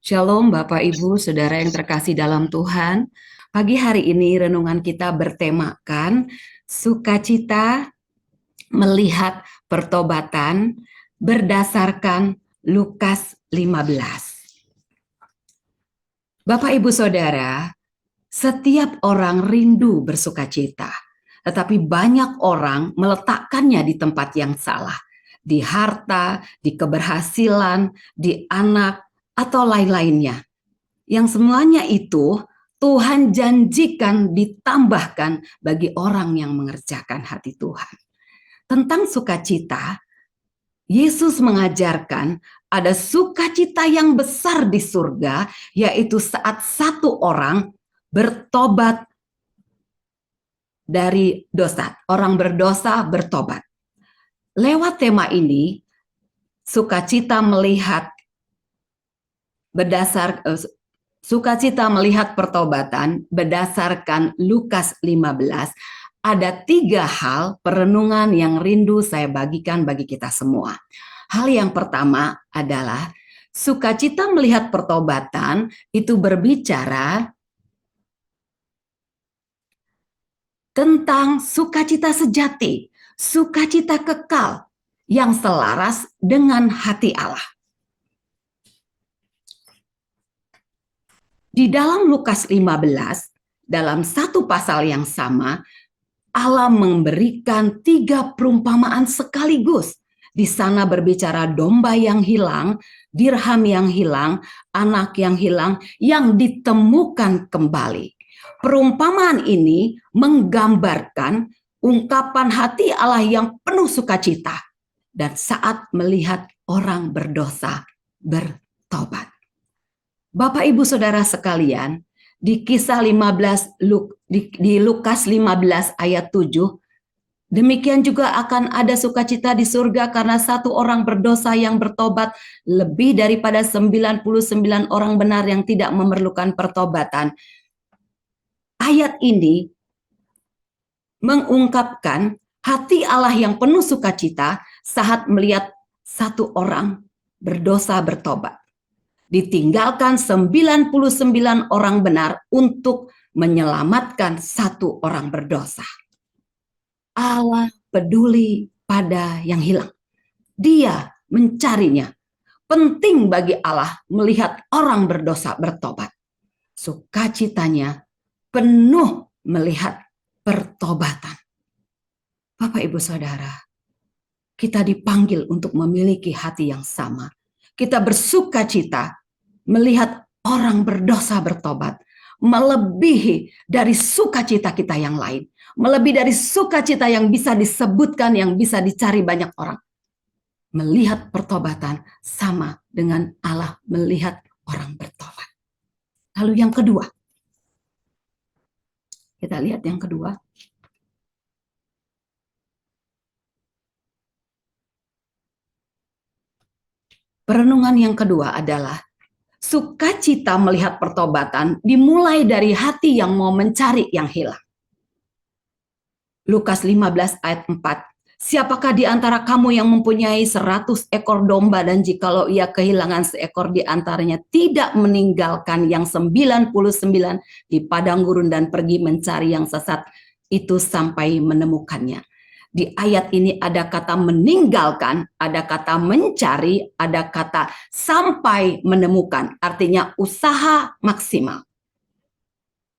Shalom Bapak Ibu, Saudara yang terkasih dalam Tuhan. Pagi hari ini renungan kita bertemakan sukacita melihat pertobatan berdasarkan Lukas 15. Bapak Ibu Saudara, setiap orang rindu bersukacita, tetapi banyak orang meletakkannya di tempat yang salah, di harta, di keberhasilan, di anak, atau lain-lainnya. Yang semuanya itu Tuhan janjikan ditambahkan bagi orang yang mengerjakan hati Tuhan. Tentang sukacita, Yesus mengajarkan ada sukacita yang besar di surga, yaitu saat satu orang bertobat dari dosa. Orang berdosa bertobat. Lewat tema ini, sukacita melihat pertobatan berdasarkan Lukas 15, ada 3 hal perenungan yang rindu saya bagikan bagi kita semua. Hal yang pertama adalah sukacita melihat pertobatan itu berbicara tentang sukacita sejati, sukacita kekal yang selaras dengan hati Allah. Di dalam Lukas 15, dalam satu pasal yang sama, Allah memberikan 3 perumpamaan sekaligus. Di sana berbicara domba yang hilang, dirham yang hilang, anak yang hilang, yang ditemukan kembali. Perumpamaan ini menggambarkan ungkapan hati Allah yang penuh sukacita dan saat melihat orang berdosa bertobat. Bapak Ibu Saudara sekalian, di kisah 15 di Lukas 15 ayat 7, demikian juga akan ada sukacita di surga karena satu orang berdosa yang bertobat lebih daripada 99 orang benar yang tidak memerlukan pertobatan. Ayat ini mengungkapkan hati Allah yang penuh sukacita saat melihat satu orang berdosa bertobat. Ditinggalkan 99 orang benar untuk menyelamatkan satu orang berdosa. Allah peduli pada yang hilang. Dia mencarinya. Penting bagi Allah melihat orang berdosa bertobat. Sukacitanya penuh melihat pertobatan. Bapak Ibu Saudara, kita dipanggil untuk memiliki hati yang sama. Kita bersukacita melihat orang berdosa bertobat, melebihi dari sukacita kita yang lain, melebihi dari sukacita yang bisa disebutkan, yang bisa dicari banyak orang. Melihat pertobatan sama dengan Allah melihat orang bertobat. Lalu yang kedua, kita lihat yang kedua. Perenungan yang kedua adalah sukacita melihat pertobatan dimulai dari hati yang mau mencari yang hilang. Lukas 15 ayat 4. Siapakah di antara kamu yang mempunyai 100 ekor domba dan jikalau ia kehilangan seekor di antaranya tidak meninggalkan yang 99 di padang gurun dan pergi mencari yang sesat itu sampai menemukannya. Di ayat ini ada kata meninggalkan, ada kata mencari, ada kata sampai menemukan. Artinya usaha maksimal.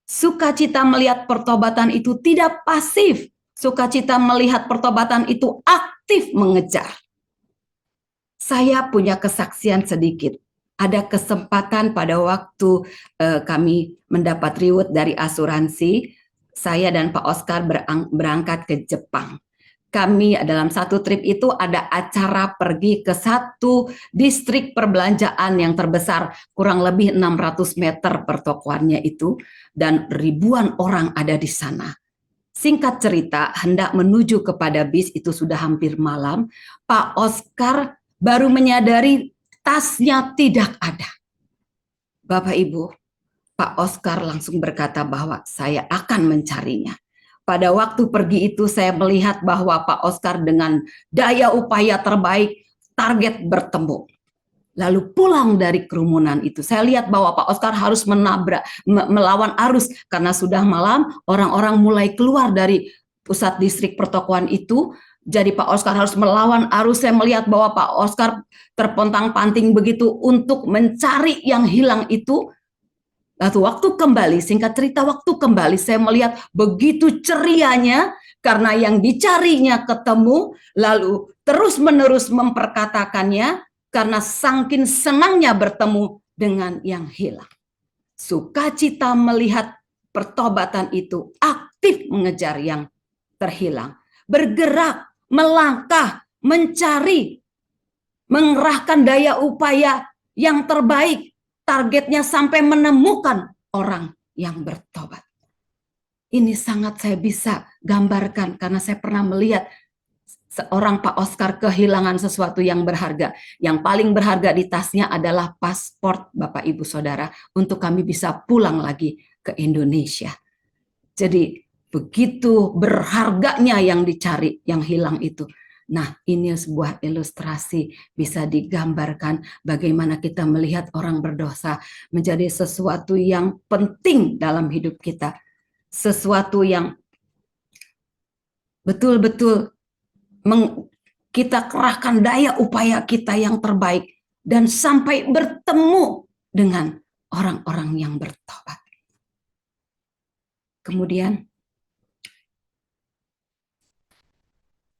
Sukacita melihat pertobatan itu tidak pasif. Sukacita melihat pertobatan itu aktif mengejar. Saya punya kesaksian sedikit. Ada kesempatan pada waktu kami mendapat reward dari asuransi, saya dan Pak Oscar berangkat ke Jepang. Kami dalam satu trip itu ada acara pergi ke satu distrik perbelanjaan yang terbesar, kurang lebih 600 meter pertokoannya itu, dan ribuan orang ada di sana. Singkat cerita, hendak menuju kepada bis, itu sudah hampir malam, Pak Oscar baru menyadari tasnya tidak ada. Bapak Ibu, Pak Oscar langsung berkata bahwa saya akan mencarinya. Pada waktu pergi itu saya melihat bahwa Pak Oscar dengan daya upaya terbaik, target bertemu. lalu pulang dari kerumunan itu. Saya lihat bahwa Pak Oskar harus melawan arus karena sudah malam, orang-orang mulai keluar dari pusat distrik pertokoan itu. Jadi Pak Oskar harus melawan arus. Saya melihat bahwa Pak Oskar terpontang-panting begitu untuk mencari yang hilang itu. Lalu waktu kembali, singkat cerita waktu kembali, saya melihat begitu cerianya karena yang dicarinya ketemu, lalu terus-menerus memperkatakannya, karena saking senangnya bertemu dengan yang hilang. Sukacita melihat pertobatan itu aktif mengejar yang terhilang. Bergerak, melangkah, mencari, mengerahkan daya upaya yang terbaik. Targetnya sampai menemukan orang yang bertobat. Ini sangat saya bisa gambarkan karena saya pernah melihat seorang Pak Oskar kehilangan sesuatu yang berharga. Yang paling berharga di tasnya adalah paspor Bapak Ibu Saudara untuk kami bisa pulang lagi ke Indonesia. Jadi begitu berharganya yang dicari, yang hilang itu. Nah, ini sebuah ilustrasi bisa digambarkan bagaimana kita melihat orang berdosa menjadi sesuatu yang penting dalam hidup kita. Sesuatu yang betul-betul kita kerahkan daya upaya kita yang terbaik dan sampai bertemu dengan orang-orang yang bertobat. Kemudian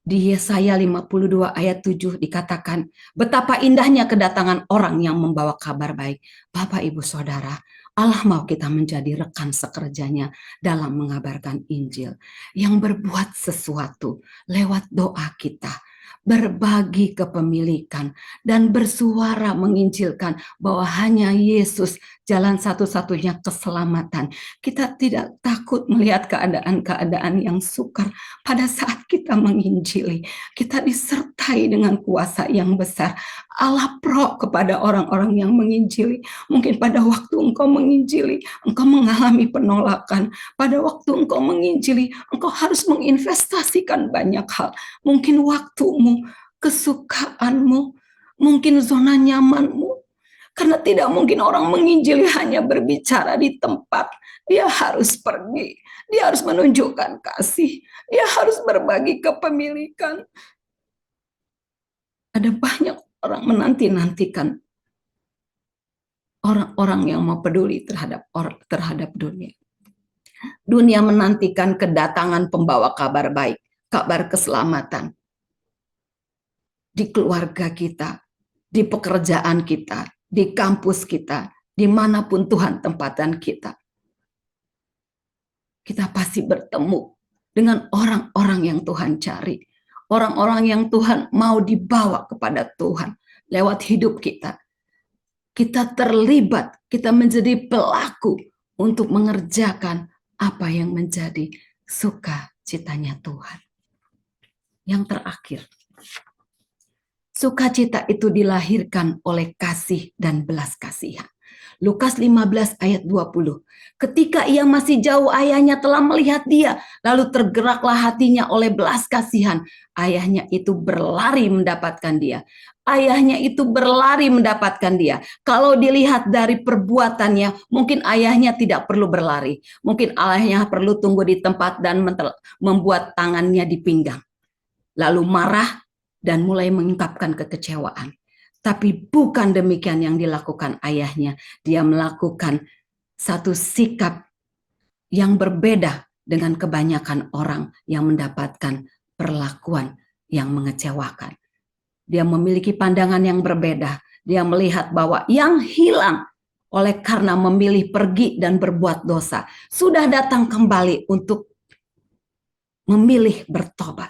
di Yesaya 52 ayat 7 dikatakan, betapa indahnya kedatangan orang yang membawa kabar baik. Bapak, Ibu, Saudara, Allah mau kita menjadi rekan sekerjanya dalam mengabarkan Injil. Yang berbuat sesuatu lewat doa kita, berbagi kepemilikan, dan bersuara menginjilkan bahwa hanya Yesus jalan satu-satunya keselamatan. Kita tidak takut melihat keadaan-keadaan yang sukar. Pada saat kita menginjili, kita disertai dengan kuasa yang besar. Allah pro kepada orang-orang yang menginjili. Mungkin pada waktu engkau menginjili, engkau mengalami penolakan. Pada waktu engkau menginjili, engkau harus menginvestasikan banyak hal. Mungkin waktumu, kesukaanmu, mungkin zona nyamanmu. Karena tidak mungkin orang menginjili hanya berbicara di tempat. Dia harus pergi, dia harus menunjukkan kasih, dia harus berbagi kepemilikan. Ada banyak orang menanti-nantikan orang-orang yang mau peduli terhadap dunia. Dunia menantikan kedatangan pembawa kabar baik, kabar keselamatan. Di keluarga kita, di pekerjaan kita, di kampus kita, dimanapun Tuhan tempatan kita. Kita pasti bertemu dengan orang-orang yang Tuhan cari. Orang-orang yang Tuhan mau dibawa kepada Tuhan lewat hidup kita. Kita terlibat, kita menjadi pelaku untuk mengerjakan apa yang menjadi sukacitanya Tuhan. Yang terakhir, sukacita itu dilahirkan oleh kasih dan belas kasihan. Lukas 15 ayat 20. Ketika ia masih jauh, ayahnya telah melihat dia, lalu tergeraklah hatinya oleh belas kasihan. Ayahnya itu berlari mendapatkan dia. Ayahnya itu berlari mendapatkan dia. Kalau dilihat dari perbuatannya, mungkin ayahnya tidak perlu berlari. Mungkin ayahnya perlu tunggu di tempat dan membuat tangannya di pinggang. Lalu marah dan mulai mengungkapkan kekecewaan. Tapi bukan demikian yang dilakukan ayahnya. Dia melakukan satu sikap yang berbeda dengan kebanyakan orang yang mendapatkan perlakuan yang mengecewakan. Dia memiliki pandangan yang berbeda. Dia melihat bahwa yang hilang oleh karena memilih pergi dan berbuat dosa sudah datang kembali untuk memilih bertobat.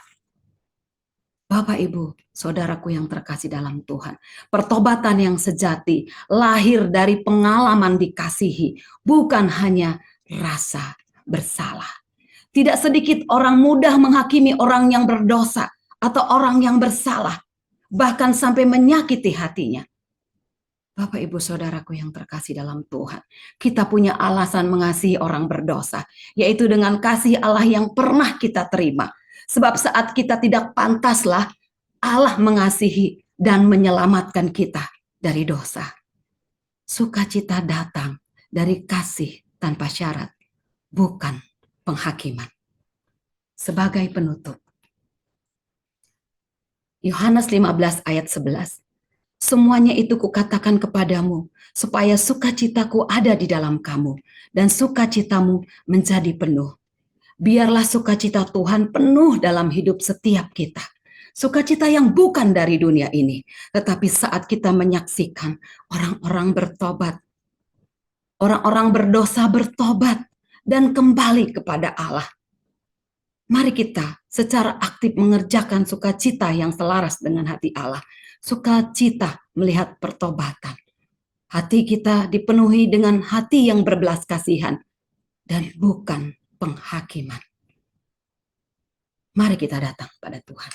Bapak, Ibu, Saudaraku yang terkasih dalam Tuhan, pertobatan yang sejati lahir dari pengalaman dikasihi, bukan hanya rasa bersalah. Tidak sedikit orang mudah menghakimi orang yang berdosa atau orang yang bersalah, bahkan sampai menyakiti hatinya. Bapak, Ibu, Saudaraku yang terkasih dalam Tuhan, kita punya alasan mengasihi orang berdosa, yaitu dengan kasih Allah yang pernah kita terima. Sebab saat kita tidak pantaslah, Allah mengasihi dan menyelamatkan kita. dari dosa. Sukacita datang dari kasih tanpa syarat, bukan penghakiman. Sebagai penutup, Yohanes 15 ayat 11. Semuanya itu kukatakan kepadamu, supaya sukacitaku ada di dalam kamu, dan sukacitamu menjadi penuh. Biarlah sukacita Tuhan penuh dalam hidup setiap kita. Sukacita yang bukan dari dunia ini, tetapi saat kita menyaksikan orang-orang bertobat, orang-orang berdosa bertobat, dan kembali kepada Allah. Mari kita secara aktif mengerjakan sukacita yang selaras dengan hati Allah. Sukacita melihat pertobatan. Hati kita dipenuhi dengan hati yang berbelas kasihan dan bukan penghakiman. Mari kita datang pada Tuhan.